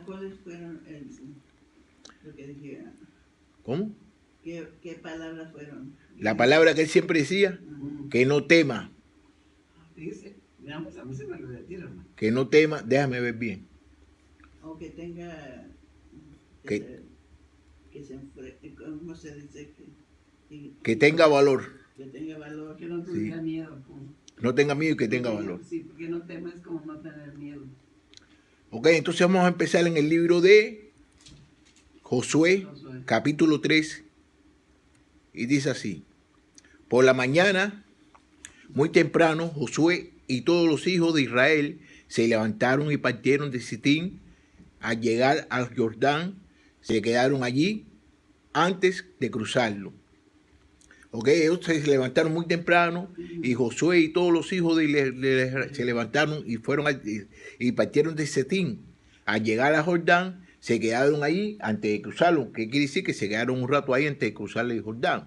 ¿Cuáles fueron lo que dijeron? ¿Cómo? ¿Qué palabras fueron? La palabra que él siempre decía, que no tema. Dice, digamos, a mí se me lo retiraron. Que no tema, déjame ver bien. O que tenga, ¿cómo se dice? Que tenga valor. Que tenga valor. Que no tuviera miedo. No tenga miedo y que tenga valor. Sí, porque no temas es como no tener miedo. Ok, entonces vamos a empezar en el libro de Josué, capítulo 3. Y dice así: por la mañana, muy temprano, Josué y todos los hijos de Israel se levantaron y partieron de Sitín. Al llegar al Jordán, se quedaron allí antes de cruzarlo. Ok, ellos se levantaron muy temprano y Josué y todos los hijos de Israel se levantaron y fueron y partieron de Sitín. Al llegar a Jordán, se quedaron allí antes de cruzarlo. ¿Qué quiere decir? Que se quedaron un rato ahí antes de cruzar el Jordán.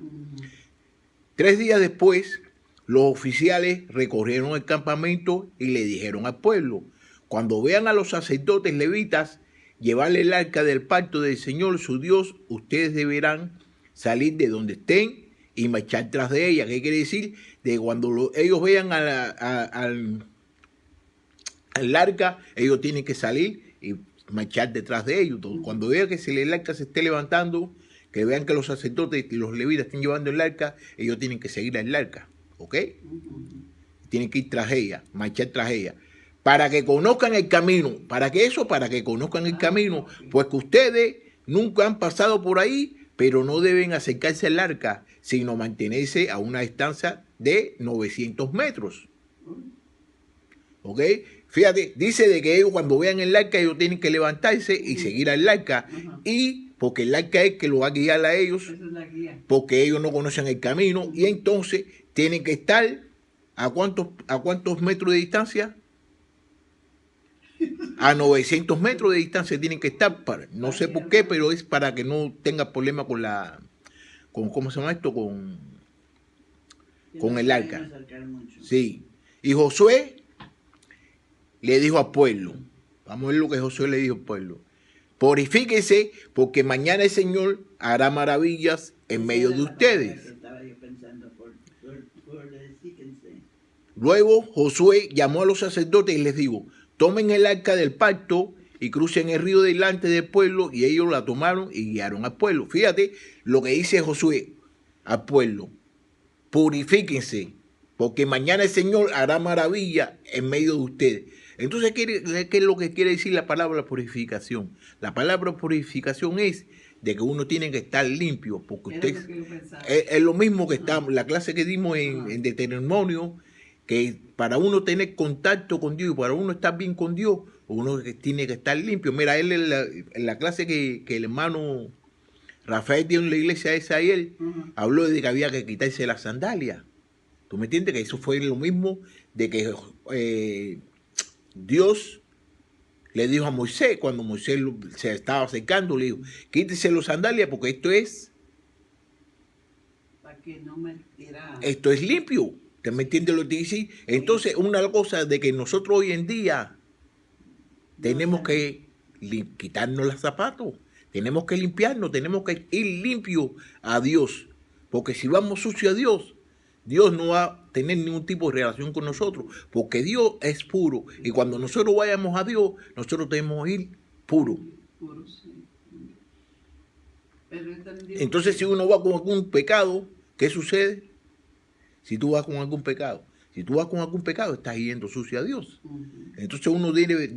3 días después, los oficiales recorrieron el campamento y le dijeron al pueblo: cuando vean a los sacerdotes levitas llevarle el arca del pacto del Señor su Dios, ustedes deberán salir de donde estén y marchar tras de ella. ¿Qué quiere decir? De cuando ellos vean al arca, ellos tienen que salir y marchar detrás de ellos. Cuando vean que el arca se esté levantando, que vean que los sacerdotes y los levitas estén llevando el arca, ellos tienen que seguir al arca, ¿ok? Tienen que ir tras ella, marchar tras ella, para que conozcan el camino. ¿Para qué eso? Para que conozcan el camino, pues que ustedes nunca han pasado por ahí, pero no deben acercarse al arca, sino mantenerse a una distancia de 900 metros. ¿Ok? Fíjate, dice de que ellos cuando vean el arca, ellos tienen que levantarse y seguir al arca. Y porque el arca es que lo va a guiar a ellos, esa es la guía, porque ellos no conocen el camino, y entonces tienen que estar ¿a cuántos metros de distancia? A 900 metros de distancia tienen que estar, no sé por qué, pero es para que no tenga problema con ¿cómo se llama esto? Con el arca. Sí. Y Josué le dijo al pueblo, vamos a ver lo que Josué le dijo al pueblo: purifíquense, porque mañana el Señor hará maravillas en medio de ustedes. Luego Josué llamó a los sacerdotes y les dijo: tomen el arca del pacto y crucen el río delante del pueblo. Y ellos la tomaron y guiaron al pueblo. Fíjate lo que dice Josué al pueblo: purifíquense, porque mañana el Señor hará maravilla en medio de ustedes. Entonces, ¿qué es lo que quiere decir la palabra purificación? La palabra purificación es de que uno tiene que estar limpio, porque usted es lo mismo que está la clase que dimos en Deuteronomio, que para uno tener contacto con Dios y para uno estar bien con Dios, uno tiene que estar limpio. Mira, él en la clase que el hermano Rafael dio en la iglesia esa ayer, habló de que había que quitarse las sandalias. ¿Tú me entiendes? Que eso fue lo mismo de que Dios le dijo a Moisés, cuando Moisés se estaba acercando, le dijo: quítese las sandalias porque esto es... para que no me tira... Esto es limpio. ¿Te me entiendes lo que dice? Entonces, una cosa de que nosotros hoy en día tenemos que quitarnos los zapatos, tenemos que limpiarnos, tenemos que ir limpios a Dios, porque si vamos sucios a Dios, Dios no va a tener ningún tipo de relación con nosotros, porque Dios es puro, y cuando nosotros vayamos a Dios, nosotros tenemos que ir puros. Entonces, si uno va con algún pecado, ¿qué sucede? Si tú vas con algún pecado, estás yendo sucio a Dios. Entonces uno debe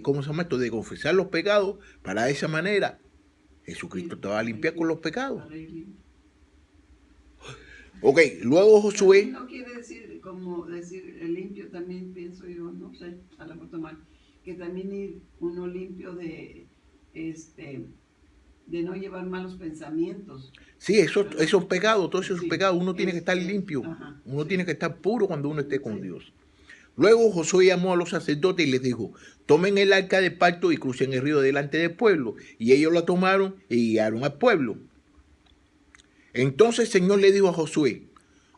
¿cómo se llama esto? De confesar los pecados, para de esa manera Jesucristo te va a limpiar con los pecados. Ok, luego Josué... No quiere decir, como decir el limpio también, pienso yo, no sé, a la foto mal, que también ir uno limpio de no llevar malos pensamientos. Sí, esos pecados, todos esos pecados, uno tiene que estar limpio, uno tiene que estar puro cuando uno esté con Dios. Luego Josué llamó a los sacerdotes y les dijo: tomen el arca del pacto y crucen el río delante del pueblo. Y ellos la tomaron y guiaron al pueblo. Entonces el Señor le dijo a Josué: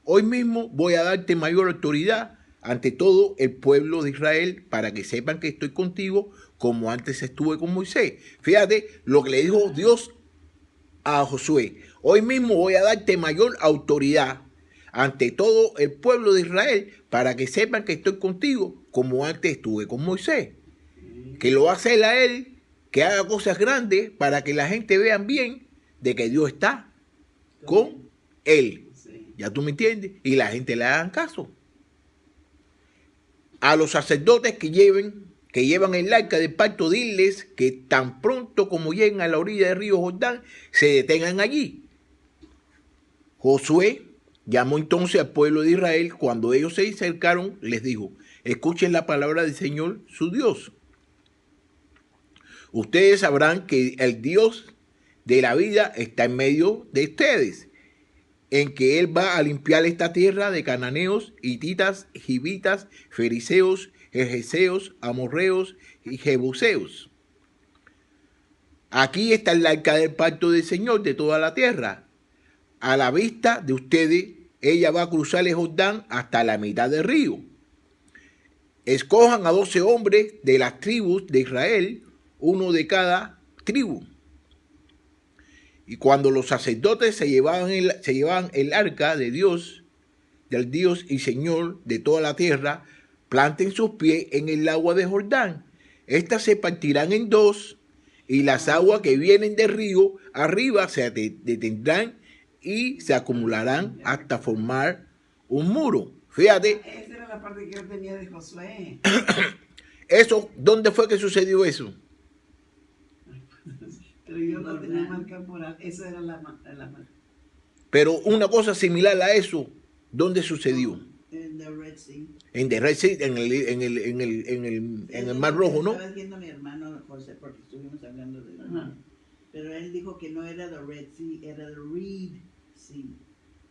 hoy mismo voy a darte mayor autoridad ante todo el pueblo de Israel para que sepan que estoy contigo como antes estuve con Moisés. Fíjate lo que le dijo Dios a Josué. Hoy mismo voy a darte mayor autoridad ante todo el pueblo de Israel para que sepan que estoy contigo como antes estuve con Moisés. Que lo va a hacer a él, que haga cosas grandes para que la gente vea bien de que Dios está con él. Sí. ¿Ya tú me entiendes? Y la gente le hagan caso. A los sacerdotes que llevan el arca del pacto, diles que tan pronto como lleguen a la orilla del río Jordán, se detengan allí. Josué llamó entonces al pueblo de Israel. Cuando ellos se acercaron, les dijo: escuchen la palabra del Señor, su Dios. Ustedes sabrán que el Dios de la vida está en medio de ustedes, en que Él va a limpiar esta tierra de cananeos, hititas, gibitas, fariseos, jeseos, amorreos y jebuseos. Aquí está el arca del pacto del Señor de toda la tierra. A la vista de ustedes, ella va a cruzar el Jordán hasta la mitad del río. Escojan a 12 hombres de las tribus de Israel, uno de cada tribu. Y cuando los sacerdotes se llevaban el arca de Dios, del Dios y Señor de toda la tierra, planten sus pies en el agua de Jordán. Estas se partirán en dos, y las aguas que vienen del río arriba se detendrán y se acumularán hasta formar un muro. Fíjate, Esa era la parte que yo tenía de Josué. eso, ¿dónde fue que sucedió eso? Pero yo no tenía marca por ahí. Esa era la marca. Pero una cosa similar a eso, ¿dónde sucedió? En the Red Sea. En the Red Sea, en el Mar Rojo, ¿no? Estaba diciendo mi hermano José, porque estuvimos hablando de eso. Ajá. Pero él dijo que no era the Red Sea, era the Reed Sea,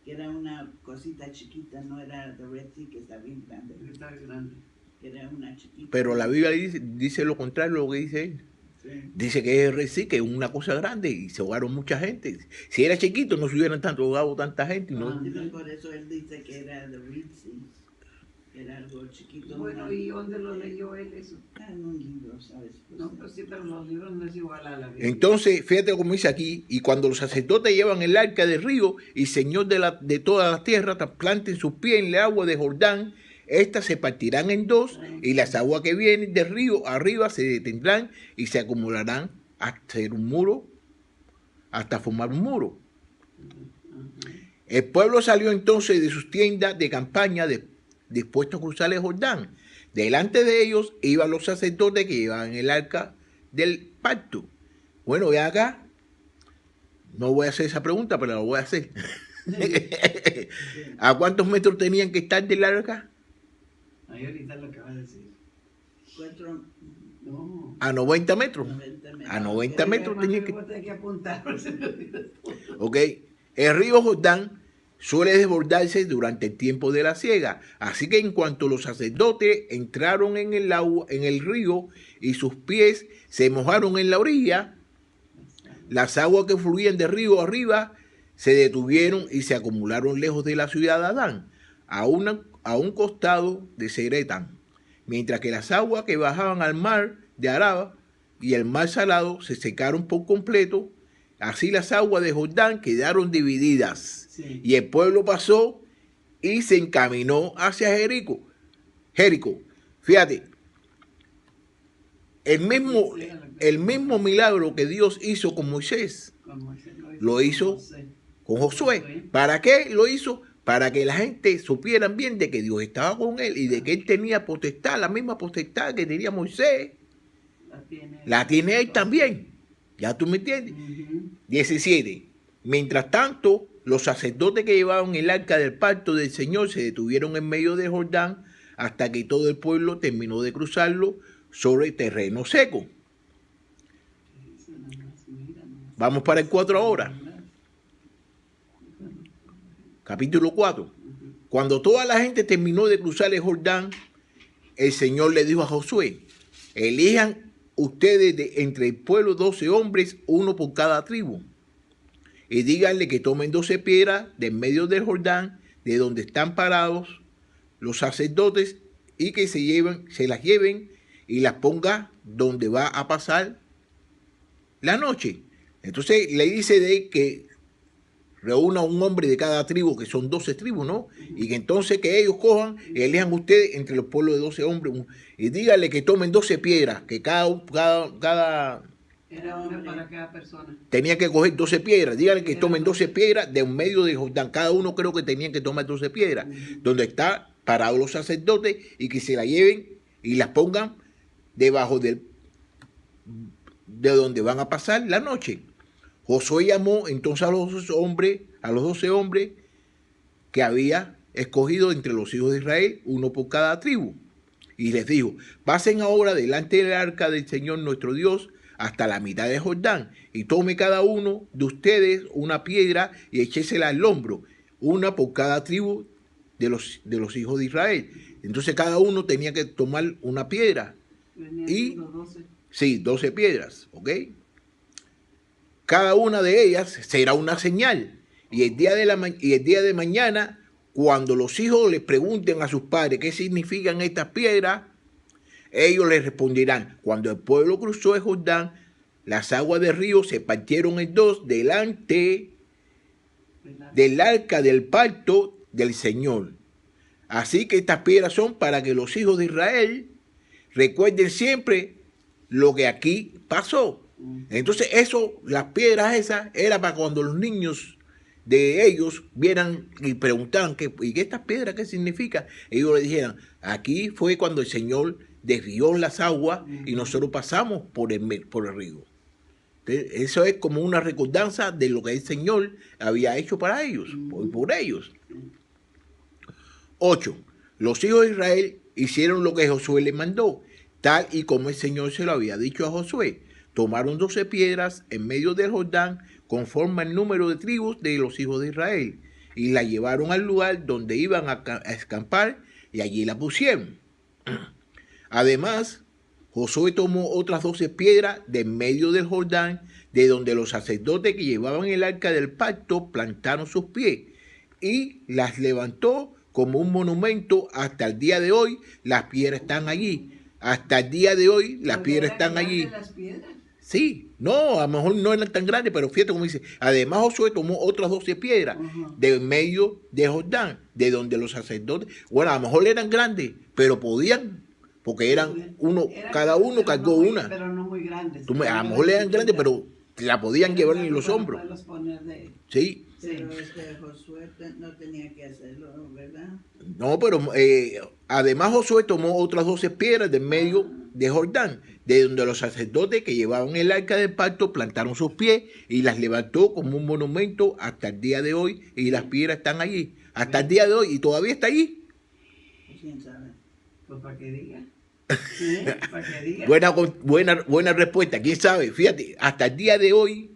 que era una cosita chiquita, no era the Red Sea, que está bien grande, Está grande. que era una chiquita. Pero la Biblia dice lo contrario, lo que dice él. Sí. Dice que es Red Sea, que es una cosa grande y se ahogaron mucha gente. Si era chiquito no se hubieran tanto ahogado tanta gente. ¿No? Sí, pues por eso él dice que era the Reed Sea, que era algo chiquito. Bueno, una- ¿y dónde lo leyó él eso? en un libro, ¿sabes? Pues, No, pues sí, pero los libros no es igual a la Biblia. Entonces, fíjate cómo dice aquí: y cuando los sacerdotes llevan el arca del río y Señor de toda la tierra, planten sus pies en el agua de Jordán, estas se partirán en dos, y las aguas que vienen del río arriba se detendrán y se acumularán hasta hacer un muro, hasta formar un muro. El pueblo salió entonces de sus tiendas de campaña dispuesto a cruzar el Jordán. Delante de ellos iban los sacerdotes que llevaban el arca del pacto. Bueno, ve acá. No voy a hacer esa pregunta, pero la voy a hacer. ¿A cuántos metros tenían que estar del arca? Ahí ahorita lo acaba de decir. 4, No. A 90 metros. 90 metros. A 90 metros tenía que... Voy a tener que apuntar. Ok. El río Jordán suele desbordarse durante el tiempo de la siega. Así que en cuanto los sacerdotes entraron en el agua, en el río, y sus pies se mojaron en la orilla, las aguas que fluían del río arriba se detuvieron y se acumularon lejos de la ciudad de Adán, a un costado de Seretán, mientras que las aguas que bajaban al mar de Araba y el mar Salado se secaron por completo. Así las aguas de Jordán quedaron divididas. Sí. Y el pueblo pasó y se encaminó hacia Jericó. Fíjate, el mismo milagro que Dios hizo con Moisés, lo hizo con Josué. ¿Para qué lo hizo? Para que la gente supieran bien de que Dios estaba con él y de que él tenía potestad, la misma potestad que tenía Moisés, la tiene él también. ¿Ya tú me entiendes? 17. Mientras tanto, los sacerdotes que llevaban el arca del pacto del Señor se detuvieron en medio del Jordán hasta que todo el pueblo terminó de cruzarlo sobre terreno seco. Vamos para el 4 ahora. Capítulo 4. Cuando toda la gente terminó de cruzar el Jordán, el Señor le dijo a Josué: elijan ustedes entre el pueblo 12 hombres, uno por cada tribu, y díganle que tomen 12 piedras de en medio del Jordán, de donde están parados los sacerdotes, y que se las lleven y las ponga donde va a pasar la noche. Entonces le dice de que reúna un hombre de cada tribu, que son 12 tribus, ¿no? Y que entonces que ellos cojan y elijan ustedes entre los pueblos de 12 hombres y díganle que tomen 12 piedras, que cada Era una para cada persona. tenía que coger 12 piedras. Díganle que tomen 12 piedras de un medio de Jordán. Cada uno creo que tenían que tomar 12 piedras, donde está parados los sacerdotes, y que se la lleven y las pongan debajo de donde van a pasar la noche. Josué llamó entonces a los 12 hombres que había escogido entre los hijos de Israel, uno por cada tribu, y les dijo: pasen ahora delante del arca del Señor nuestro Dios hasta la mitad de Jordán, y tome cada uno de ustedes una piedra y échesela al hombro, una por cada tribu de los hijos de Israel. Entonces cada uno tenía que tomar una piedra. Venían Y siendo 12. sí, 12 piedras, ¿ok? Cada una de ellas será una señal. Y el día de mañana, cuando los hijos les pregunten a sus padres qué significan estas piedras, ellos les responderán: cuando el pueblo cruzó el Jordán, las aguas del río se partieron en dos delante del arca del pacto del Señor. Así que estas piedras son para que los hijos de Israel recuerden siempre lo que aquí pasó. Entonces las piedras esas, era para cuando los niños de ellos vieran y preguntaban: ¿y estas piedras qué significan? Ellos le dijeran: aquí fue cuando el Señor desvió las aguas y nosotros pasamos por el río. Entonces, eso es como una recordanza de lo que el Señor había hecho para ellos, por ellos. 8. Los hijos de Israel hicieron lo que Josué les mandó, tal y como el Señor se lo había dicho a Josué. Tomaron 12 piedras en medio del Jordán, conforme al número de tribus de los hijos de Israel, y la llevaron al lugar donde iban a acampar, y allí la pusieron. Además, Josué tomó otras 12 piedras de en medio del Jordán, de donde los sacerdotes que llevaban el arca del pacto plantaron sus pies, y las levantó como un monumento. Hasta el día de hoy las piedras están allí. Hasta el día de hoy las piedras están allí. Las piedras? Sí, no, a lo mejor no eran tan grandes, pero fíjate cómo dice: además Josué tomó otras 12 piedras de en medio de Jordán, de donde los sacerdotes, bueno, a lo mejor eran grandes, pero podían, porque eran cada uno cargó una. Pero no muy grandes. A lo mejor eran grandes, pero la podían llevar en los hombros. Sí. Pero Josué no tenía que hacerlo, ¿verdad? No, pero además Josué tomó otras 12 piedras de en medio de Jordán, de donde los sacerdotes que llevaban el arca del pacto plantaron sus pies, y las levantó como un monumento hasta el día de hoy, y las piedras están allí. Hasta el día de hoy, y todavía está allí. ¿Quién sabe? Pues para que diga. Para que diga. Buena respuesta. ¿Quién sabe? Fíjate, hasta el día de hoy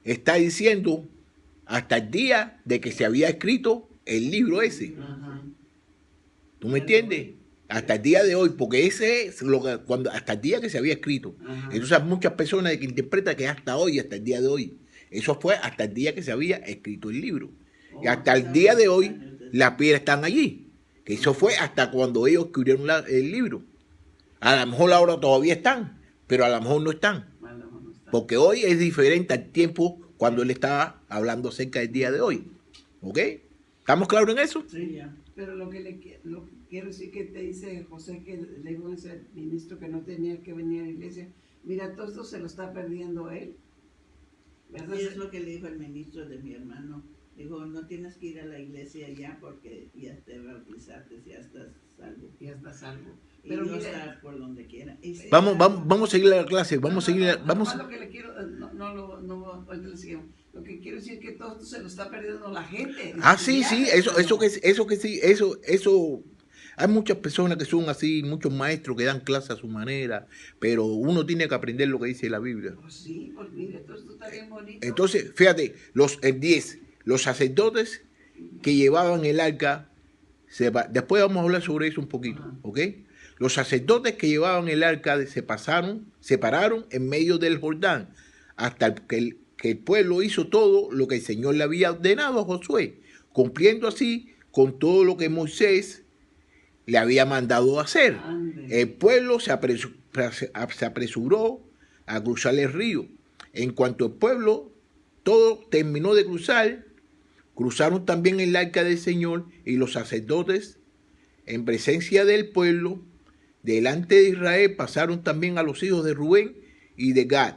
está diciendo, hasta el día de que se había escrito el libro ese. Ajá. ¿Tú me entiendes? Hasta el día de hoy, porque ese es hasta el día que se había escrito. Ajá. Entonces hay muchas personas que interpretan que hasta hoy, hasta el día de hoy. Eso fue hasta el día que se había escrito el libro. Y hasta el día de hoy las piedras están allí. Que eso fue hasta cuando ellos escribieron el libro. A lo mejor ahora todavía están, pero a lo mejor no están. Porque hoy es diferente al tiempo cuando él estaba hablando acerca del día de hoy. ¿Ok? ¿Estamos claros en eso? Sí, ya. Pero lo que quiero decir que te dice José, que le dijo a ese ministro que no tenía que venir a la iglesia: mira, todo esto se lo está perdiendo él. Y es lo que le dijo el ministro de mi hermano. Dijo: no tienes que ir a la iglesia ya, porque ya te bautizaste, ya estás salvo. Ya está salvo. Y Pero no mire, estás por donde quiera. Vamos a seguir la clase. Vamos a seguir. Lo que le quiero, ahorita le seguimos. Lo que quiero decir es que todo esto se lo está perdiendo la gente. Sí, eso. Hay muchas personas que son así, muchos maestros que dan clases a su manera, pero uno tiene que aprender lo que dice la Biblia. Pues sí, pues mire, todo esto está bien bonito. Entonces, fíjate, el 10, los sacerdotes que llevaban el arca, después vamos a hablar sobre eso un poquito, ¿ok? Los sacerdotes que llevaban el arca se pararon en medio del Jordán, hasta que el pueblo hizo todo lo que el Señor le había ordenado a Josué, cumpliendo así con todo lo que Moisés le había mandado hacer. Ande. El pueblo se apresuró a cruzar el río. En cuanto el pueblo todo terminó de cruzar, cruzaron también el arca del Señor y los sacerdotes en presencia del pueblo. Delante de Israel pasaron también a los hijos de Rubén y de Gad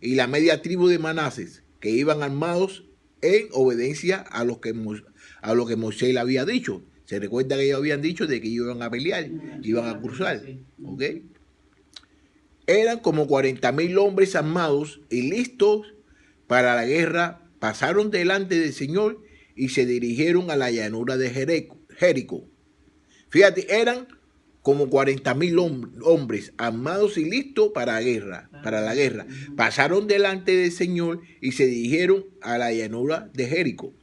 y la media tribu de Manases, que iban armados en obediencia a lo que Moisés le había dicho. Se recuerda que ellos habían dicho de que iban a pelear, iban a cruzar. ¿Ok? Eran como 40,000 hombres armados y listos para la guerra. Pasaron delante del Señor y se dirigieron a la llanura de Jericó. Fíjate, eran como 40,000 hombres armados y listos para la guerra. Pasaron delante del Señor y se dirigieron a la llanura de Jericó.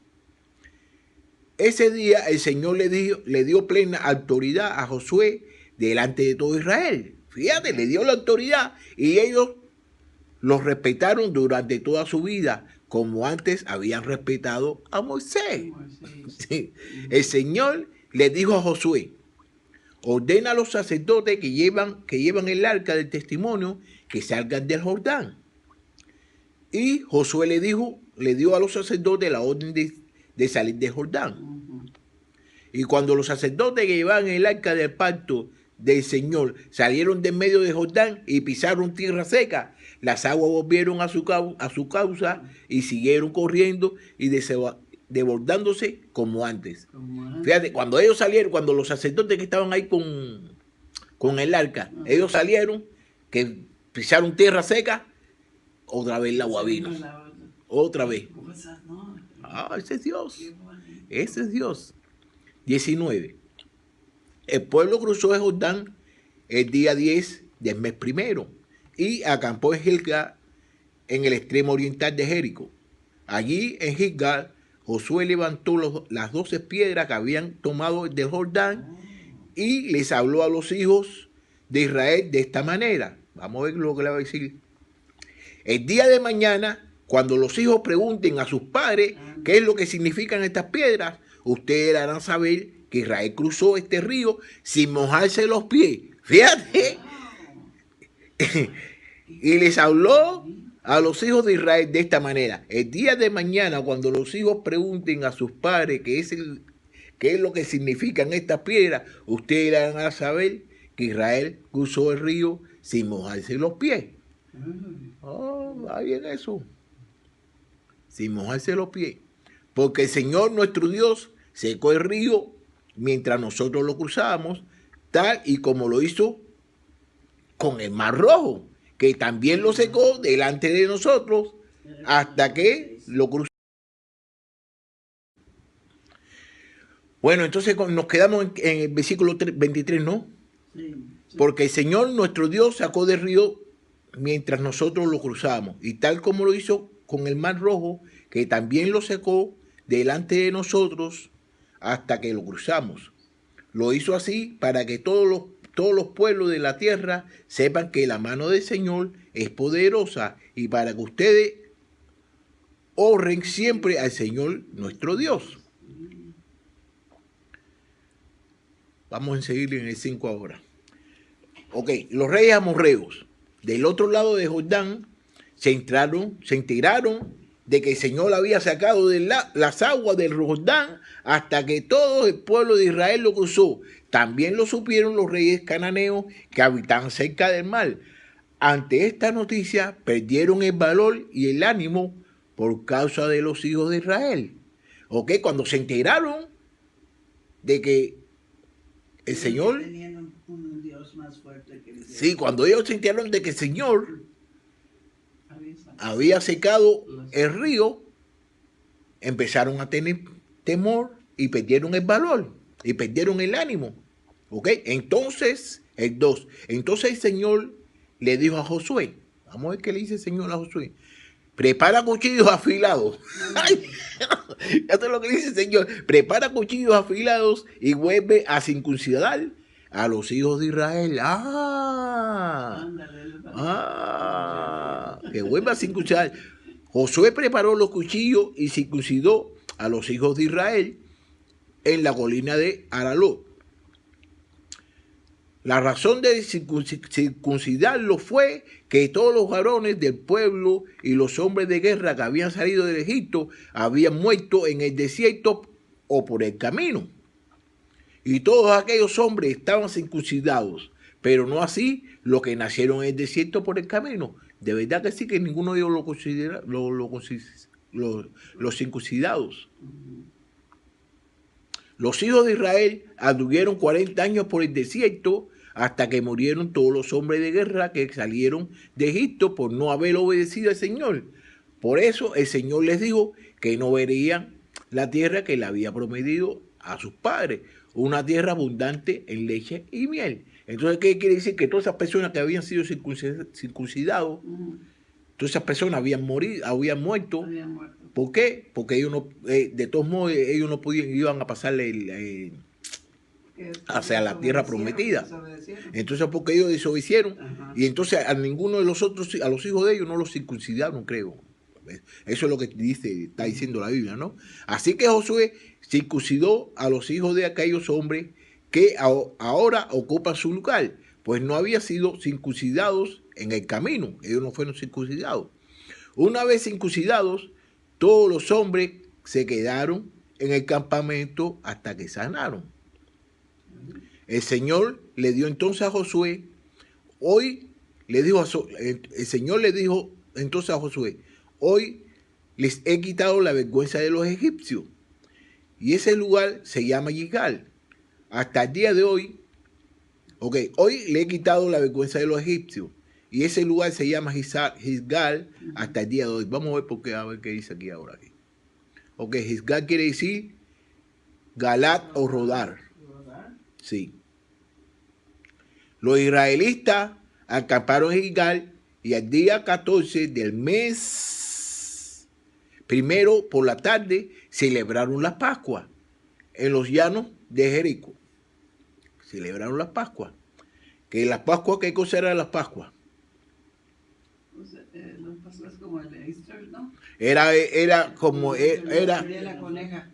Ese día el Señor le dio plena autoridad a Josué delante de todo Israel. Fíjate, le dio la autoridad y ellos los respetaron durante toda su vida, como antes habían respetado a Moisés. Sí. El Señor le dijo a Josué: ordena a los sacerdotes que llevan el arca del testimonio que salgan del Jordán. Y Josué le dio a los sacerdotes la orden de salir del Jordán. Y cuando los sacerdotes que llevaban el arca del pacto del Señor salieron de medio de Jordán y pisaron tierra seca, las aguas volvieron a su causa y siguieron corriendo y desbordándose como antes. Fíjate, cuando ellos salieron, cuando los sacerdotes que estaban ahí con el arca, ellos salieron, que pisaron tierra seca, otra vez el agua vino. Otra vez. Ese es Dios. Ese es Dios. 19. El pueblo cruzó el Jordán el día 10 del mes primero y acampó en Gilgal, en el extremo oriental de Jericó. Allí en Gilgal, Josué levantó las 12 piedras que habían tomado del Jordán y les habló a los hijos de Israel de esta manera. Vamos a ver lo que le va a decir. El día de mañana, cuando los hijos pregunten a sus padres qué es lo que significan estas piedras, ustedes harán saber que Israel cruzó este río sin mojarse los pies. Fíjate. Y les habló a los hijos de Israel de esta manera. El día de mañana, cuando los hijos pregunten a sus padres qué es lo que significan estas piedras, ustedes harán saber que Israel cruzó el río sin mojarse los pies. Va bien eso. Sin mojarse los pies. Porque el Señor nuestro Dios secó el río mientras nosotros lo cruzábamos, tal y como lo hizo con el Mar Rojo, que también lo secó delante de nosotros hasta que lo cruzamos. Bueno, entonces nos quedamos en el versículo 23, ¿no? Sí. Porque el Señor nuestro Dios sacó del río mientras nosotros lo cruzábamos, y tal como lo hizo con el Mar Rojo, que también lo secó delante de nosotros hasta que lo cruzamos. Lo hizo así para que todos los pueblos de la tierra sepan que la mano del Señor es poderosa y para que ustedes honren siempre al Señor nuestro Dios. Vamos a seguir en el 5 ahora. Ok, los reyes amorreos del otro lado de Jordán se enteraron de que el Señor había sacado de las aguas del Jordán hasta que todo el pueblo de Israel lo cruzó. También lo supieron los reyes cananeos que habitaban cerca del mar. Ante esta noticia perdieron el valor y el ánimo por causa de los hijos de Israel. ¿Ok? Cuando se enteraron de que el Señor... Tenían un Dios más fuerte que el Dios. Sí, cuando ellos se enteraron de que el Señor había secado el río, empezaron a tener temor y perdieron el valor y perdieron el ánimo. ¿Ok? Entonces, el 2. Entonces el Señor le dijo a Josué, vamos a ver qué le dice el Señor a Josué: prepara cuchillos afilados. Esto es lo que dice el Señor. Prepara cuchillos afilados y vuelve a circuncidar a los hijos de Israel. Que vuelva a circuncidar. Josué preparó los cuchillos y circuncidó a los hijos de Israel en la colina de Aralot. La razón de circuncidarlo fue que todos los varones del pueblo y los hombres de guerra que habían salido del Egipto habían muerto en el desierto o por el camino. Y todos aquellos hombres estaban circuncidados, pero no así los que nacieron en el desierto por el camino. De verdad que sí, que ninguno de ellos lo considera los circuncidados. Los hijos de Israel anduvieron 40 años por el desierto hasta que murieron todos los hombres de guerra que salieron de Egipto por no haber obedecido al Señor. Por eso el Señor les dijo que no verían la tierra que le había prometido a sus padres, una tierra abundante en leche y miel. Entonces, ¿qué quiere decir? Que todas esas personas que habían sido circuncidados, todas esas personas habían muerto. ¿Por qué? Porque ellos no, de todos modos, ellos no podían, iban a pasarle hacia la tierra prometida. Entonces, porque ellos desobedecieron, y entonces a ninguno de los otros, a los hijos de ellos no los circuncidaron, creo. Eso es lo que está diciendo la Biblia, ¿no? Así que Josué circuncidó a los hijos de aquellos hombres que ahora ocupan su lugar, pues no habían sido circuncidados en el camino, ellos no fueron circuncidados. Una vez circuncidados, todos los hombres se quedaron en el campamento hasta que sanaron. El Señor le dio entonces a Josué, el Señor le dijo entonces a Josué, hoy les he quitado la vergüenza de los egipcios. Y ese lugar se llama Gilgal. Hasta el día de hoy, hoy le he quitado la vergüenza de los egipcios. Y ese lugar se llama Gilgal hasta el día de hoy. Vamos a ver por qué, a ver qué dice aquí ahora. Gilgal quiere decir Galat o rodar. Sí. Los israelitas acamparon en Gilgal y al día 14 del mes primero por la tarde celebraron la Pascua en los llanos de Jericó. Celebraron la Pascua. ¿Que la Pascua, qué cosa era la Pascua? La Pascua es como el Easter, ¿no? Era como El Mundial de la Coneja.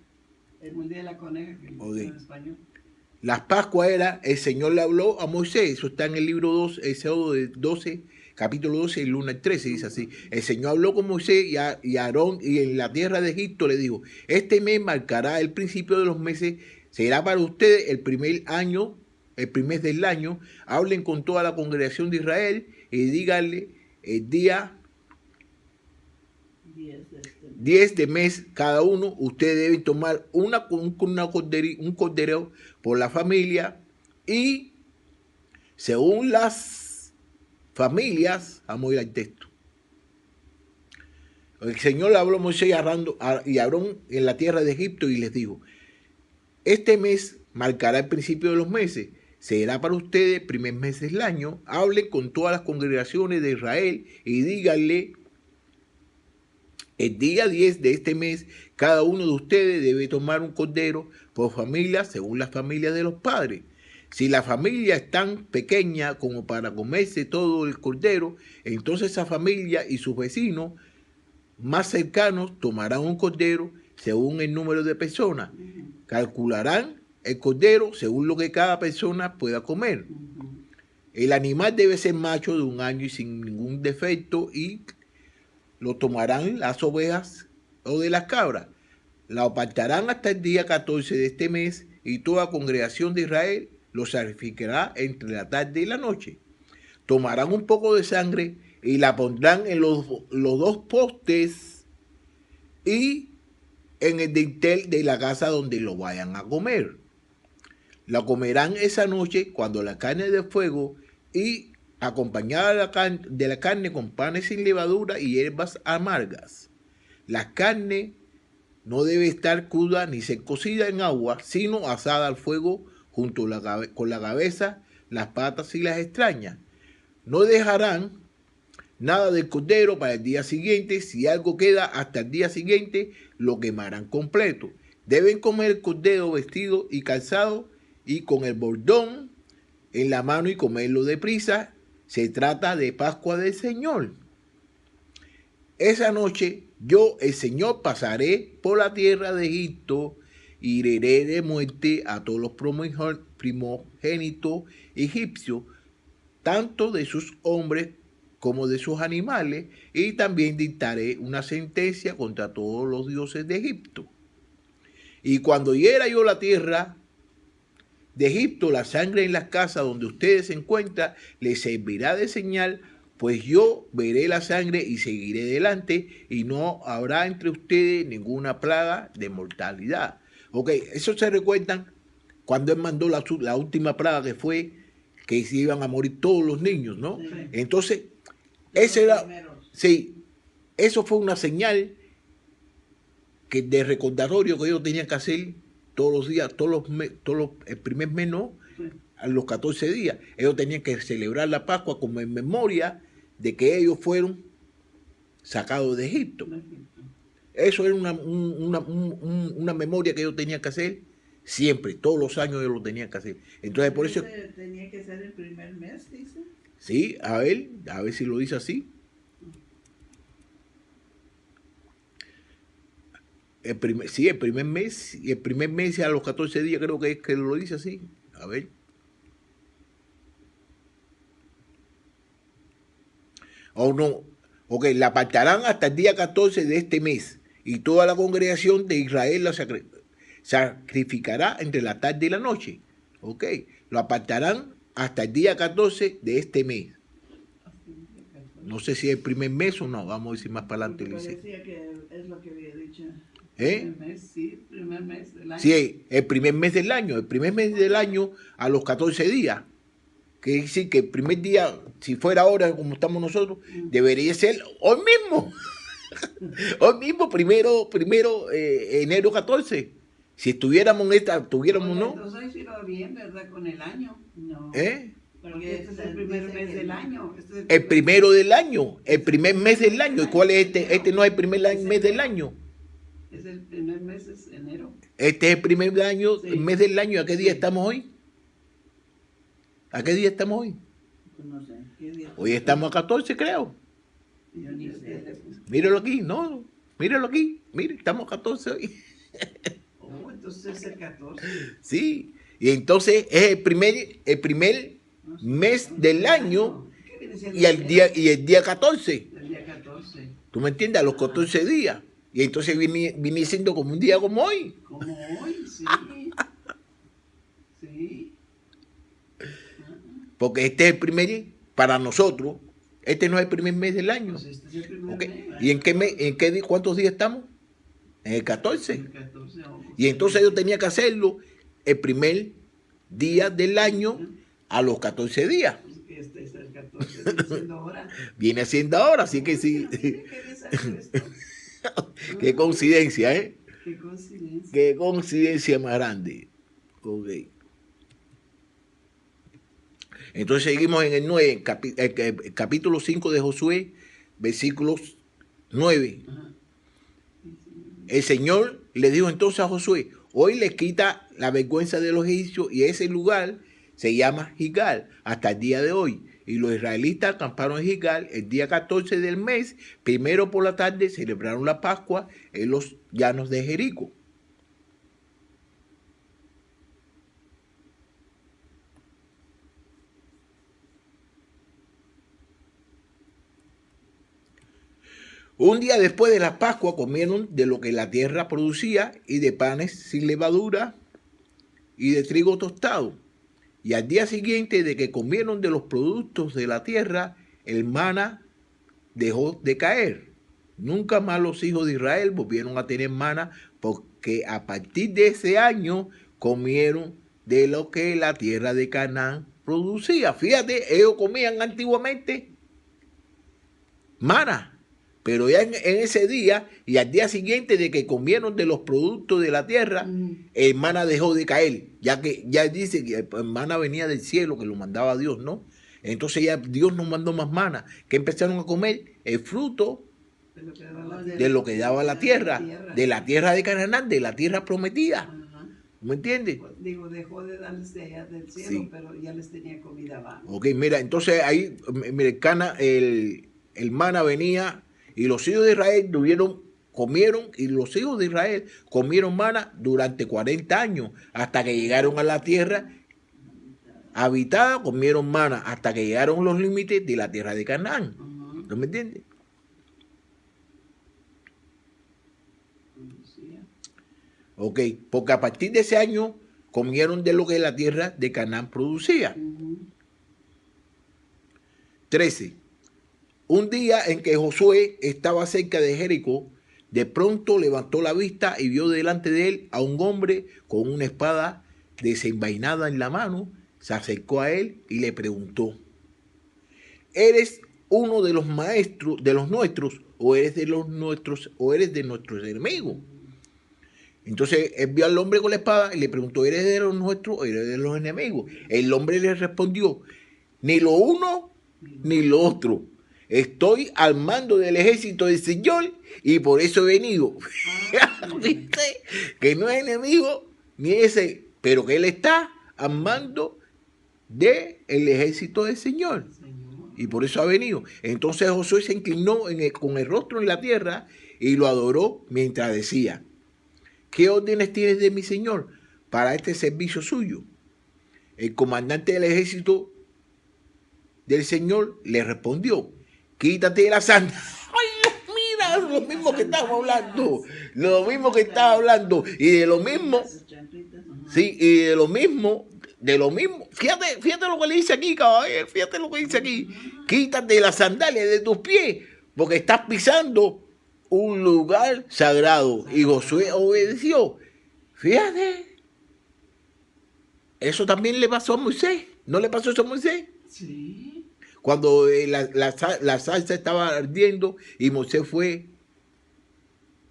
El Mundial de la Coneja, que en español. Las Pascuas era, el Señor le habló a Moisés, eso está en el libro 2, Éxodo 12, capítulo 12, el 1 al 13, dice así. El Señor habló con Moisés y a Aarón, y en la tierra de Egipto le dijo, este mes marcará el principio de los meses, será para ustedes el primer del año, hablen con toda la congregación de Israel y díganle el día 10 de mes cada uno, ustedes deben tomar un cordero por la familia y según las familias, vamos a ir al texto. El Señor le habló a Moisés y a Aarón en la tierra de Egipto y les dijo, este mes marcará el principio de los meses, será para ustedes el primer mes del año, hablen con todas las congregaciones de Israel y díganle, el día 10 de este mes, cada uno de ustedes debe tomar un cordero por familia según las familias de los padres. Si la familia es tan pequeña como para comerse todo el cordero, entonces esa familia y sus vecinos más cercanos tomarán un cordero según el número de personas. Calcularán el cordero según lo que cada persona pueda comer. El animal debe ser macho de 1 año y sin ningún defecto y lo tomarán las ovejas o de las cabras. La apartarán hasta el día 14 de este mes y toda congregación de Israel lo sacrificará entre la tarde y la noche. Tomarán un poco de sangre y la pondrán en los 2 postes y en el dintel de la casa donde lo vayan a comer. La comerán esa noche cuando la carne de fuego y acompañada de la carne con panes sin levadura y hierbas amargas. La carne no debe estar cruda ni ser cocida en agua, sino asada al fuego junto con la cabeza, las patas y las extrañas. No dejarán nada del cordero para el día siguiente. Si algo queda hasta el día siguiente, lo quemarán completo. Deben comer el cordero vestido y calzado y con el bordón en la mano y comerlo deprisa. Se trata de Pascua del Señor. Esa noche yo, el Señor, pasaré por la tierra de Egipto y heriré de muerte a todos los primogénitos egipcios, tanto de sus hombres como de sus animales, y también dictaré una sentencia contra todos los dioses de Egipto. Y cuando hiera yo la tierra de Egipto, la sangre en las casas donde ustedes se encuentran les servirá de señal, pues yo veré la sangre y seguiré delante, y no habrá entre ustedes ninguna plaga de mortalidad. Ok, eso se recuerdan cuando él mandó la última plaga, que fue que se iban a morir todos los niños, ¿no? Sí. Entonces, ese era, Primeros. sí, eso fue una señal que de recordatorio que ellos tenían que hacer todos los días, el primer mes, ¿no? Sí. A los 14 días. Ellos tenían que celebrar la Pascua como en memoria de que ellos fueron sacados de Egipto. Eso era una memoria que ellos tenían que hacer siempre, todos los años ellos lo tenían que hacer. Entonces, por eso, Ese tenía que ser el primer mes, dice. sí, a ver si lo dice así. El primer mes, y el primer mes a los 14 días creo que es que lo dice así. A ver. O no. Ok, la apartarán hasta el día 14 de este mes, y toda la congregación de Israel la sacrificará entre la tarde y la noche. Ok, lo apartarán hasta el día 14 de este mes. No sé si es el primer mes o no, vamos a decir más para adelante. Porque Dice. parecía que es lo que había dicho. ¿Eh? Primer mes, sí, primer mes del año. Sí, el primer mes del año a los 14 días. Que decir que el primer día, si fuera ahora como estamos nosotros, debería ser hoy mismo. Hoy mismo, primero enero 14. Si estuviéramos tuviéramos, Oye, ¿no? entonces hoy sí lo va bien, ¿verdad? Con el año. No. ¿Eh? Porque este es el primer dice mes que- del año. Este es El primero del año, el primer mes del año. ¿Y cuál es este? Este no es el primer mes del año. Es el primer mes, es enero. Este es el primer año, Sí. el mes del año. ¿A qué día Sí. estamos hoy? ¿A qué día estamos hoy? Pues no sé. ¿Qué día? Hoy estamos a 14, creo. Yo ni sé. Míralo aquí, no. Míralo aquí. Mire, estamos a 14 hoy. Oh, entonces es el 14. Sí. Y entonces es el primer mes del año ¿Qué viene siendo y el día 14. El día 14. ¿Tú me entiendes? A los 14 días. Y entonces viene siendo como un día como hoy. Como hoy, sí. Sí. Porque este es el primer, para nosotros, este no es el primer mes del año. Pues este es el primer Ok. mes. ¿Y en qué mes, cuántos días estamos? En el 14. El 14 o- Y entonces yo tenía que hacerlo el primer día del año a los 14 días. Este es el 14, viene siendo ahora. Viene siendo ahora, así que sí. Mira, qué bien salió esto. Qué coincidencia, ¿eh? Qué coincidencia. Qué coincidencia más grande. Ok. Entonces seguimos en el 9, capítulo 5 de Josué, versículos 9. Ajá. El Señor le dijo entonces a Josué: hoy les quita la vergüenza de los egipcios, y ese lugar se llama Gilgal hasta el día de hoy. Y los israelitas acamparon en Gilgal el día 14 del mes, primero por la tarde celebraron la Pascua en los llanos de Jericó. Un día después de la Pascua comieron de lo que la tierra producía, y de panes sin levadura y de trigo tostado. Y al día siguiente de que comieron de los productos de la tierra, el maná dejó de caer. Nunca más los hijos de Israel volvieron a tener maná, porque a partir de ese año comieron de lo que la tierra de Canaán producía. Fíjate, ellos comían antiguamente maná. Pero ya en ese día y al día siguiente de que comieron de los productos de la tierra, el maná dejó de caer, ya que ya dice que el maná venía del cielo, que lo mandaba Dios, ¿no? Entonces ya Dios nos mandó más maná, que empezaron a comer el fruto De lo que daba la tierra. de la tierra de Canaán, de la tierra prometida. Ajá. ¿Me entiendes? Digo, dejó de darles de allá del cielo, Sí. pero ya les tenía comida abajo. Ok, mira, entonces ahí, mira, el maná venía, y los hijos de Israel tuvieron comieron, y los hijos de Israel comieron maná durante 40 años, hasta que llegaron a la tierra habitada, comieron maná, hasta que llegaron los límites de la tierra de Canaán. ¿No me entiendes? Ok, porque a partir de ese año comieron de lo que la tierra de Canaán producía. 13. Un día en que Josué estaba cerca de Jericó, de pronto levantó la vista y vio delante de él a un hombre con una espada desenvainada en la mano. Se acercó a él y le preguntó: ¿eres uno de los maestros de los nuestros, o eres de los nuestros, o eres de nuestros enemigos? Entonces él vio al hombre con la espada y le preguntó: ¿eres de los nuestros o eres de los enemigos? El hombre le respondió: ni lo uno ni lo otro. Estoy al mando del ejército del Señor y por eso he venido. ¿Viste? Que no es enemigo ni ese, pero que él está al mando del ejército del Señor. Y por eso ha venido. Entonces Josué se inclinó con el rostro en la tierra y lo adoró mientras decía: ¿qué órdenes tienes de mi Señor para este servicio suyo? El comandante del ejército del Señor le respondió: quítate de la santa. Ay, mira, lo mismo que estamos hablando. Lo mismo que estaba hablando. Y de lo mismo. Sí, y de lo mismo. Fíjate lo que le dice aquí, caballero. Fíjate lo que dice aquí. Quítate las sandalias de tus pies, porque estás pisando un lugar sagrado. Y Josué obedeció. Fíjate. Eso también le pasó a Moisés. ¿No le pasó eso a Moisés? Sí. Cuando la salsa estaba ardiendo y Moisés fue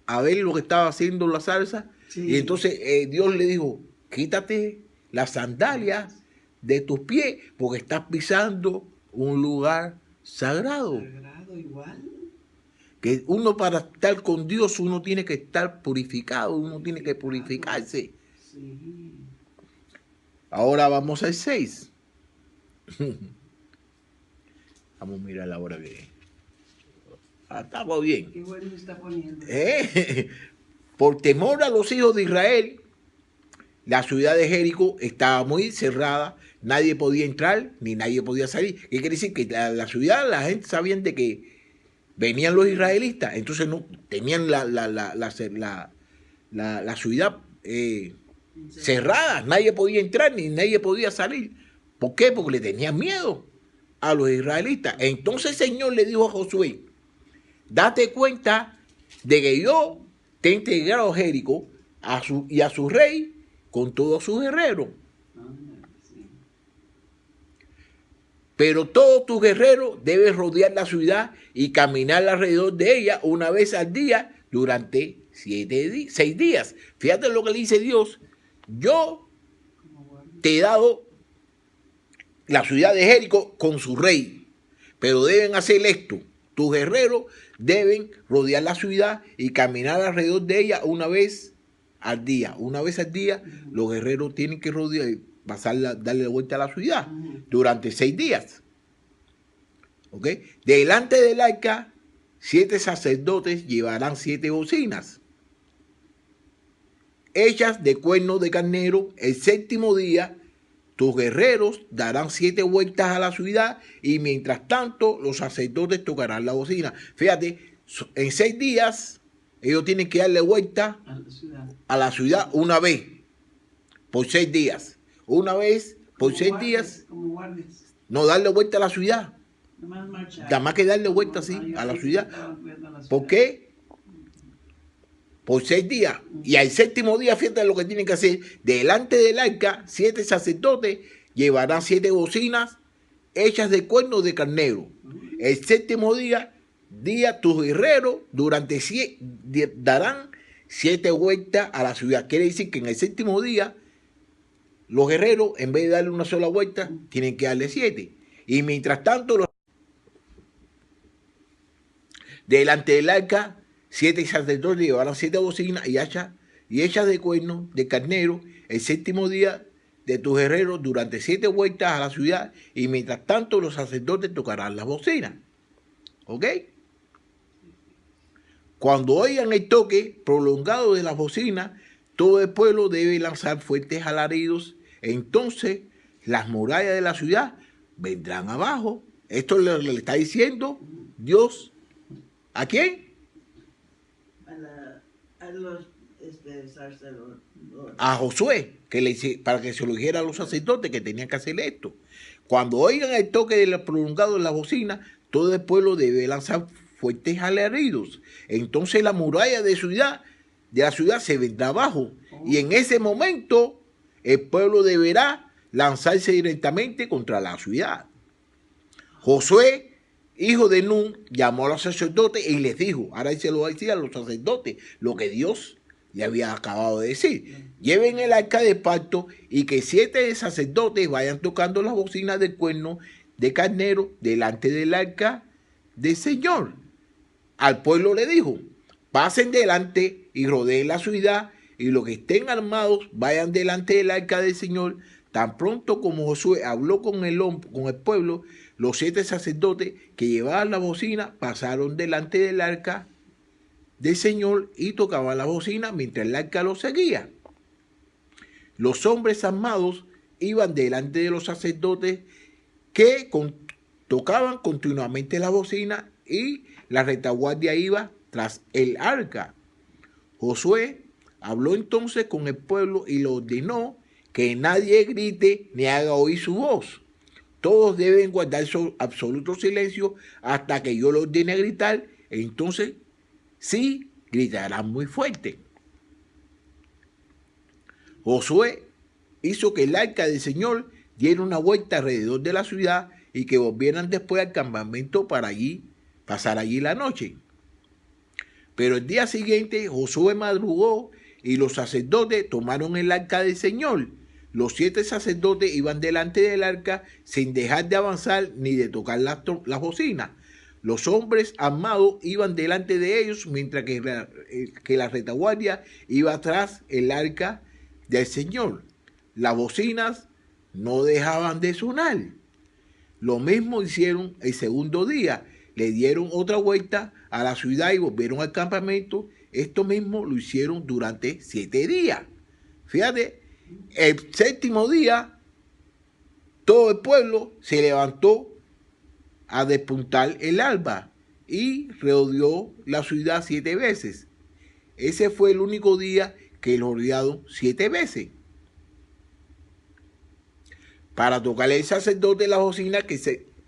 a ver lo que estaba haciendo la salsa. Sí. Y entonces Dios le dijo: quítate las sandalias de tus pies, porque estás pisando un lugar sagrado. Sagrado igual. Que uno, para estar con Dios, uno tiene que estar purificado, uno tiene que purificarse. Sí. Ahora vamos al 6. Vamos a mirar la hora que estamos bien. Qué bueno me está poniendo. Por temor a los hijos de Israel, la ciudad de Jericó estaba muy cerrada. Nadie podía entrar ni nadie podía salir. ¿Qué quiere decir? Que la ciudad, la gente sabía de que venían los israelitas. Entonces no tenían la ciudad cerrada. Nadie podía entrar ni nadie podía salir. ¿Por qué? Porque le tenían miedo a los israelitas. Entonces el Señor le dijo a Josué: date cuenta de que yo te he entregado a Jericó y a su rey con todos sus guerreros. Pero todos tus guerreros deben rodear la ciudad y caminar alrededor de ella una vez al día durante 6 días. Fíjate lo que le dice Dios: yo te he dado la ciudad de Jericó con su rey, pero deben hacer esto: tus guerreros deben rodear la ciudad y caminar alrededor de ella una vez al día. Una vez al día los guerreros tienen que rodear, darle vuelta a la ciudad durante 6 días. ¿Ok? Delante del arca, 7 sacerdotes llevarán 7 bocinas hechas de cuernos de carnero. El 7º día tus guerreros darán 7 vueltas a la ciudad y mientras tanto los sacerdotes tocarán la bocina. Fíjate, en 6 días ellos tienen que darle vuelta a la ciudad una vez por 6 días. Una vez por 6 días. Como guardias. No, darle vuelta a la ciudad. Nada más que darle vuelta así a la ciudad. ¿Por qué? Por 6 días. Y al 7º día, fíjate lo que tienen que hacer. Delante del arca, 7 sacerdotes llevarán 7 bocinas hechas de cuernos de carnero. El 7º día tus guerreros darán 7 vueltas a la ciudad. Quiere decir que en el 7º día los guerreros, en vez de darle una sola vuelta, tienen que darle 7. Y mientras tanto, delante del arca, 7 sacerdotes llevarán 7 bocinas y hechas de cuernos de carnero. El 7º día de tus guerreros durante 7 vueltas a la ciudad y mientras tanto los sacerdotes tocarán las bocinas. ¿Ok? Cuando oigan el toque prolongado de las bocinas, todo el pueblo debe lanzar fuertes alaridos. Entonces las murallas de la ciudad vendrán abajo. Esto le está diciendo Dios. ¿A quién? A los sacerdotes. A Josué, para que se lo dijera a los sacerdotes que tenían que hacer esto. Cuando oigan el toque del prolongado de la bocina, todo el pueblo debe lanzar fuertes alaridos. Entonces la muralla de la ciudad se vendrá abajo. Y en ese momento el pueblo deberá lanzarse directamente contra la ciudad. Josué, hijo de Nun, llamó a los sacerdotes y les dijo, ahora se lo decía a los sacerdotes, lo que Dios le había acabado de decir. Lleven el arca de pacto y que 7 sacerdotes vayan tocando las bocinas del cuerno de carnero delante del arca del Señor. Al pueblo le dijo, pasen delante y rodeen la ciudad, y los que estén armados vayan delante del arca del Señor. Tan pronto como Josué habló con el pueblo, los 7 sacerdotes que llevaban la bocina pasaron delante del arca del Señor y tocaban la bocina mientras el arca los seguía. Los hombres armados iban delante de los sacerdotes que tocaban continuamente la bocina, y la retaguardia iba tras el arca. Josué habló entonces con el pueblo y le ordenó que nadie grite ni haga oír su voz. Todos deben guardar su absoluto silencio hasta que yo los ordene a gritar. Entonces sí gritarán muy fuerte. Josué hizo que el arca del Señor diera una vuelta alrededor de la ciudad y que volvieran después al campamento para pasar allí la noche. Pero el día siguiente Josué madrugó y los sacerdotes tomaron el arca del Señor. Los 7 sacerdotes iban delante del arca sin dejar de avanzar ni de tocar las bocinas. Los hombres armados iban delante de ellos, mientras que la retaguardia iba tras el arca del Señor. Las bocinas no dejaban de sonar. Lo mismo hicieron el segundo día. Le dieron otra vuelta a la ciudad y volvieron al campamento. Esto mismo lo hicieron durante 7 días. Fíjate, el 7º día, todo el pueblo se levantó a despuntar el alba y rodeó la ciudad 7 veces. Ese fue el único día que lo rodearon 7 veces. Para tocarle el sacerdote la bocina,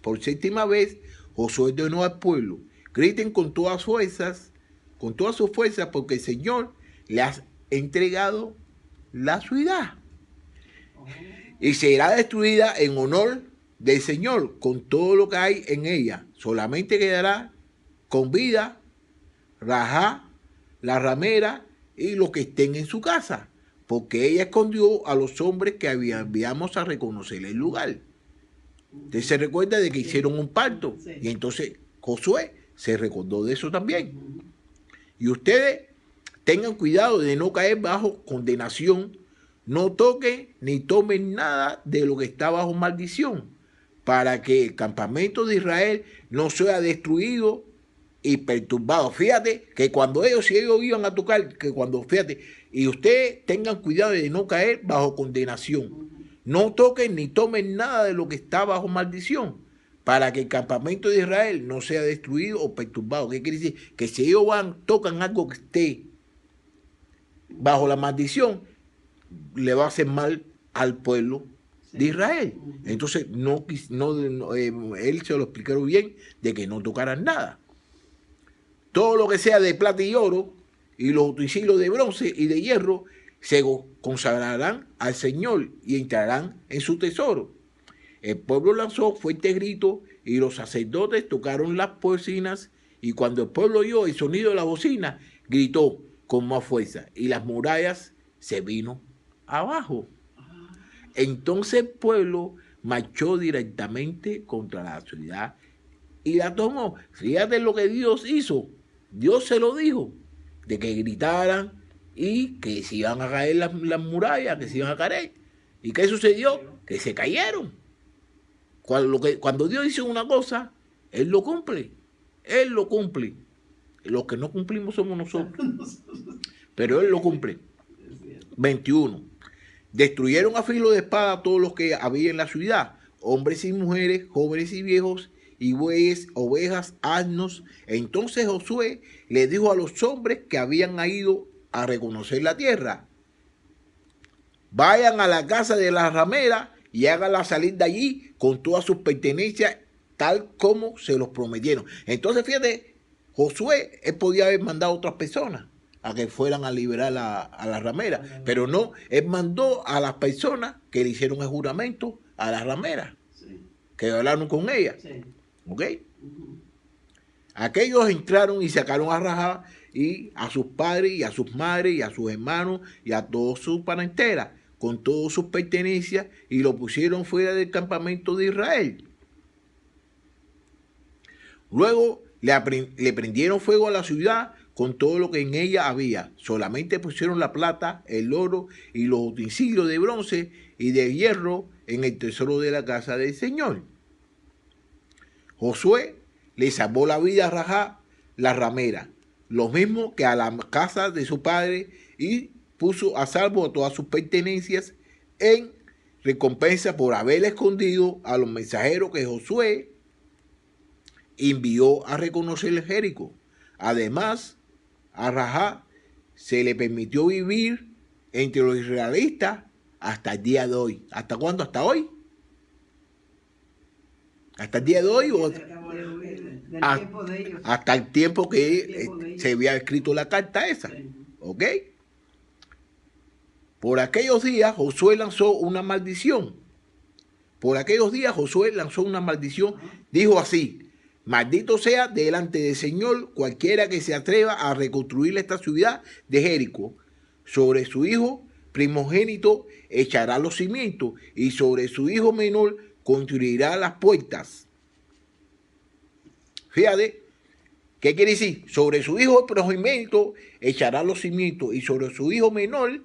por 7ª vez, Josué ordenó al pueblo: griten con todas sus fuerzas, porque el Señor le ha entregado la ciudad. Y será destruida en honor del Señor con todo lo que hay en ella. Solamente quedará con vida Rahab, la ramera, y los que estén en su casa, porque ella escondió a los hombres que enviamos a reconocer el lugar. Usted se recuerda de que hicieron un pacto, y entonces Josué se recordó de eso también. Y ustedes tengan cuidado de no caer bajo condenación. No toquen ni tomen nada de lo que está bajo maldición, para que el campamento de Israel no sea destruido y perturbado. Fíjate que si ellos iban a tocar, y ustedes tengan cuidado de no caer bajo condenación. No toquen ni tomen nada de lo que está bajo maldición, para que el campamento de Israel no sea destruido o perturbado. ¿Qué quiere decir? Que si ellos tocan algo que esté bajo la maldición, le va a hacer mal al pueblo de Israel. Entonces él se lo explicaron bien de que no tocaran nada. Todo lo que sea de plata y oro, y los utensilios de bronce y de hierro, se consagrarán al Señor y entrarán en su tesoro. El pueblo lanzó fuertes gritos y los sacerdotes tocaron las bocinas, y cuando el pueblo oyó el sonido de la bocina, gritó con más fuerza y las murallas se vino abajo. Entonces el pueblo marchó directamente contra la ciudad y la tomó. Fíjate lo que Dios hizo. Dios se lo dijo, de que gritaran y que se iban a caer las murallas, que se iban a caer. ¿Y qué sucedió? Que se cayeron. Cuando Dios dice una cosa, Él lo cumple. Él lo cumple. Los que no cumplimos somos nosotros. Pero él lo cumple. 21. Destruyeron a filo de espada a todos los que había en la ciudad, hombres y mujeres, jóvenes y viejos, y bueyes, ovejas, asnos. Entonces Josué le dijo a los hombres que habían ido a reconocer la tierra: vayan a la casa de la ramera y háganla salir de allí con todas sus pertenencias, tal como se los prometieron. Entonces, fíjate, Josué, él podía haber mandado a otras personas a que fueran a liberar a la ramera, pero no, él mandó a las personas que le hicieron el juramento a la ramera, Sí. que hablaron con ella. Sí. ¿Ok? Aquellos entraron y sacaron a Rahab y a sus padres y a sus madres y a sus hermanos y a toda su parentela con todas sus pertenencias y lo pusieron fuera del campamento de Israel. Luego le prendieron fuego a la ciudad con todo lo que en ella había. Solamente pusieron la plata, el oro y los utensilios de bronce y de hierro en el tesoro de la casa del Señor. Josué le salvó la vida a Rahab, la ramera, lo mismo que a la casa de su padre, y puso a salvo a todas sus pertenencias en recompensa por haber escondido a los mensajeros que Josué envió a reconocer el Jericó. Además, a Rahab se le permitió vivir entre los israelitas hasta el día de hoy. ¿Hasta cuándo? ¿Hasta hoy? ¿Hasta el día de hoy? ¿O Del Ah, tiempo de ellos. hasta el tiempo que El tiempo de ellos. se había escrito la carta esa? Sí. ¿Ok? Por aquellos días Josué lanzó una maldición. Por aquellos días Josué lanzó una maldición. Dijo así: maldito sea delante del Señor cualquiera que se atreva a reconstruir esta ciudad de Jericó. Sobre su hijo primogénito echará los cimientos y sobre su hijo menor construirá las puertas. Fíjate, ¿qué quiere decir? Sobre su hijo primogénito echará los cimientos y sobre su hijo menor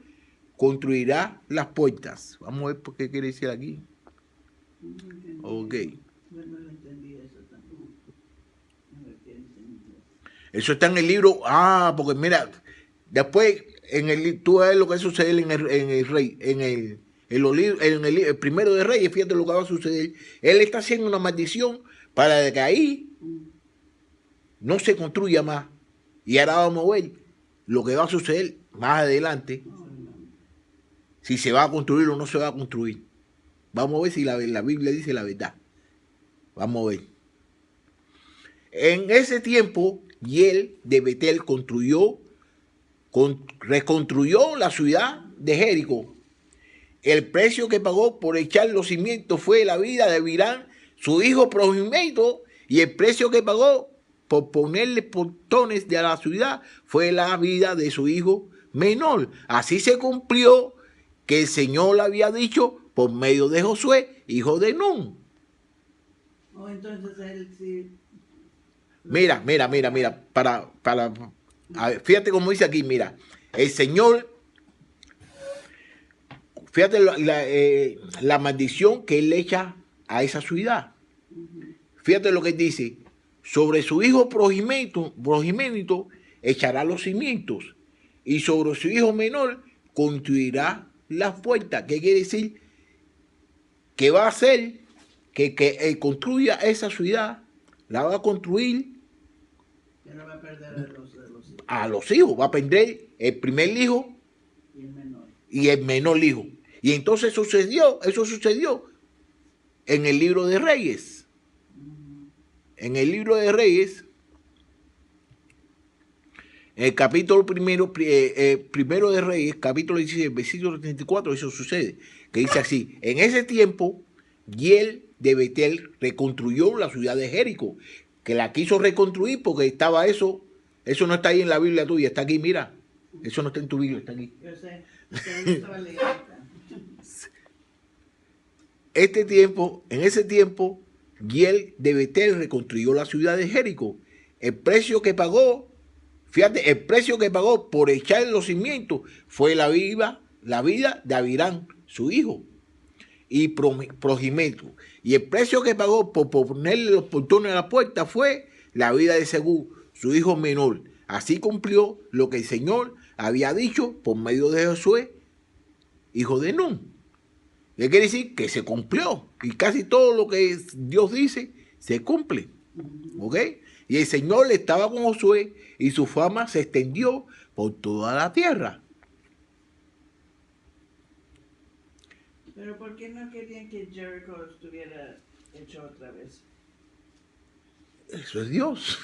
construirá las puertas. Vamos a ver por qué quiere decir aquí. Ok. Bueno, no entendí eso tampoco. A ver qué dicen. Eso está en el libro. Porque mira, después tú ves lo que sucede en el rey, en el primero de Reyes, fíjate lo que va a suceder. Él está haciendo una maldición para que ahí no se construya más. Y ahora vamos a ver lo que va a suceder más adelante, si se va a construir o no se va a construir. Vamos a ver si la Biblia dice la verdad. Vamos a ver. En ese tiempo, Hiel de Betel reconstruyó la ciudad de Jericó. El precio que pagó por echar los cimientos fue la vida de Abirán, su hijo primogénito, y el precio que pagó por ponerle portones de la ciudad fue la vida de su hijo menor. Así se cumplió que el Señor le había dicho por medio de Josué, hijo de Nun. Oh, entonces él sí. Mira, a ver, fíjate cómo dice aquí, mira, el Señor, fíjate la maldición que él le echa a esa ciudad. Fíjate lo que dice: sobre su hijo primogénito echará los cimientos y sobre su hijo menor construirá las puertas. ¿Qué quiere decir? Que va a hacer que él construya esa ciudad, la va a construir Ya no va a perder a los hijos a los hijos, va a perder el primer hijo y el menor. y el menor hijo. Y entonces eso sucedió en el libro de Reyes. En el libro de Reyes, el capítulo primero de Reyes, capítulo 16, versículo 34, eso sucede. Que dice así: en ese tiempo, Hiel de Betel reconstruyó la ciudad de Jericó, que la quiso reconstruir porque estaba eso no está ahí en la Biblia tuya, está aquí, mira. Eso no está en tu Biblia, está aquí. Yo sé, yo estaba leyendo. En ese tiempo, Hiel de Betel reconstruyó la ciudad de Jericó. El precio que pagó, fíjate, el precio que pagó por echar los cimientos fue la vida de Abirán, su hijo, y primogénito. Y el precio que pagó por ponerle los portones a la puerta fue la vida de Segú, su hijo menor. Así cumplió lo que el Señor había dicho por medio de Josué, hijo de Nun. ¿Qué quiere decir? Que se cumplió. Y casi todo lo que Dios dice se cumple. ¿Ok? Y el Señor estaba con Josué y su fama se extendió por toda la tierra. Pero ¿por qué no querían que Jericho estuviera hecho otra vez? Eso es Dios.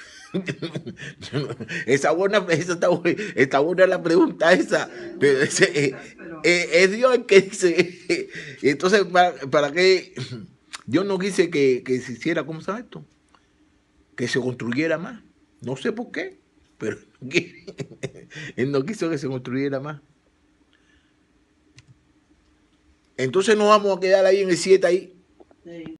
Está buena la pregunta esa. Pero es Dios el que dice. Y entonces, ¿para qué? Dios no quise que se hiciera, ¿cómo se llama esto? Que se construyera más. No sé por qué, pero Él no quiso que se construyera más. Entonces nos vamos a quedar ahí en el 7 ahí. Sí.